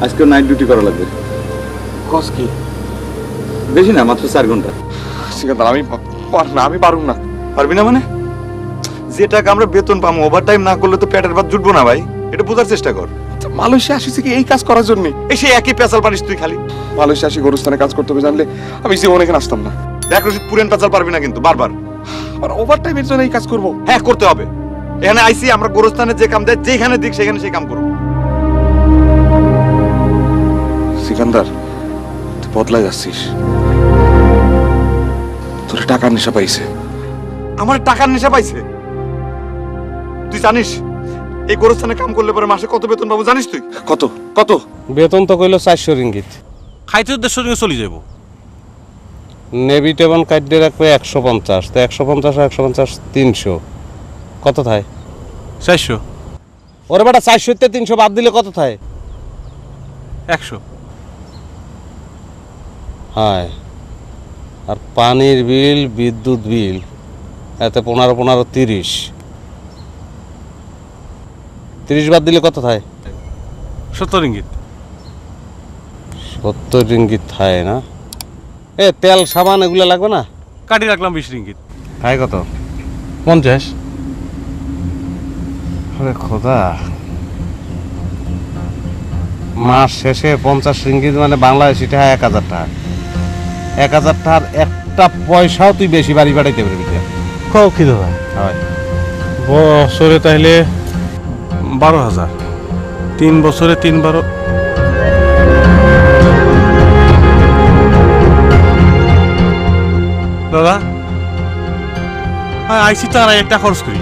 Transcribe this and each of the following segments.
আজকে night duty করা লাগবে। কস কি? বেশি না, মাত্র 4 ঘন্টা। সিকান্দার আমি পারুম না। পারবি না মানে? যে টাকা আমরা বেতন পাবো ওভার টাইম না করলে তো পেটের ভাত জুটবো না ভাই, এটা বোঝার চেষ্টা কর। মালয়েশিয়া আসিছে কি এই কাজ করার জন্য? এই সেই একই পেঁচাল পারিস তুই খালি। মালয়েশিয়া আসি গরুস্থানে কাজ করতে হবে জানলে আমি জীবনে এখানে আসতাম না। দেখ রশিদ, পুরেন পেঁচাল পারবি না কিন্তু বারবার। আর ওভার টাইমের জন্য এই কাজ করবো? হ্যাঁ, করতে হবে। এখানে আইসি আমরা গোরস্থানে যে কাম দেয়, যেখানে দিক সেখানে সেই কাম করবো। সিকান্দার, তুই বদলাই যাচ্ছিস। তোর টাকার নেশা পাইছে। আমার টাকার নেশা পাইছে? তুই জানিস এই গোরস্থানে কাম করলে পরে মাসে কত বেতন পাবো জানিস তুই? কত কত? বেতন তো কইলো 400 রিঙ্গিত। খাইতে 150 রিঙ্গিত চলে যাব। নেভি টেবন কাটতে রাখবে 150, তো 150 আর 150 300, কত থাকে? 400। ওরে বেটা 400 তে 300 বাদ দিলে কত থাকে? 100। হ্যাঁ, আর পানির বিল, বিদ্যুৎ বিল এতে 15 15 30, 30 বাদ দিলে কত থাকে? 70 রিঙ্গিত। 70 রিঙ্গিত থাকে না? এ তেল সাবান এগুলো লাগবে না? কাটি রাখলাম 20 রিঙ্গিত। থাকে কত? 50। আরে খোদা, মাস শেষে 50 রিঙ্গিত মানে বাংলাদেশি টাকা 1000 টাকা। 1000 টাকার একটা পয়সাও তুই বেশি বাড়ি বাড়াইতে পারবি না। কও কি দাদা? হয় বছরে তাইলে 12,000। 3 বছরে 3 12। দাদা আইসি তো আর একটা খরচ করি।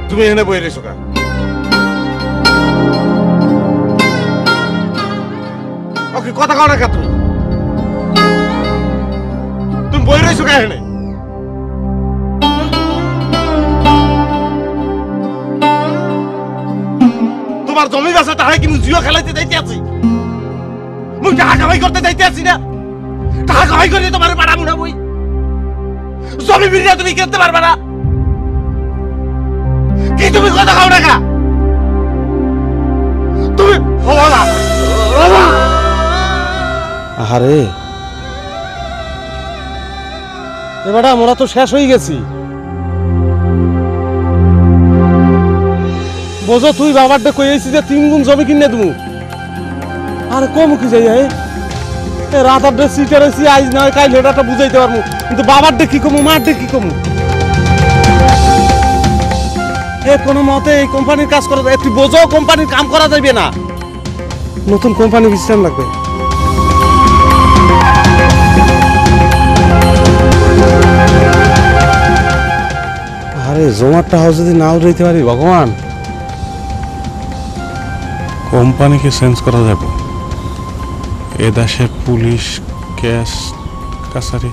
তুমি এখানে বই রেছো কেন? ওকে কথা কও না কা তুমি? তুমি বই রেছো কেন এখানে? তোমার জমি বাসা টাকা কি জুয়া খেলাইতে যাইতে আছি? মুই টাকা কামাই করতে যাইতে আছি না? টাকা কামাই করে তোমার পাড়াবো না বই? জমি বিড়িয়া তুমি কিনতে পারবে না? কি তুমি কথা খাও না কা? তুমি আরে এবার আমরা তো শেষ হয়ে গেছি। বোঝো তুই বাবার ডে কইছি যে 3 গুণ জমি কিনে দেবো। আরে কম কি যাই রাতার ডে সিটার হয়েছি, আজ নয় কাল হেটাটা বুঝাইতে পারবো, কিন্তু বাবার ডে কি কমু, মার ডে কি কমু? এ কোনো মতে এই কোম্পানির কাজ করা যায়? তুই বোঝো কোম্পানির কাম করা যাবে না, নতুন কোম্পানি বিশ্রাম লাগবে। আরে জমারটা হাউস যদি নাও রইতে পারি ভগবান। কোম্পানিকে চেঞ্জ করা যাব। এ দেশের পুলিশ, ক্যাশ কাছারি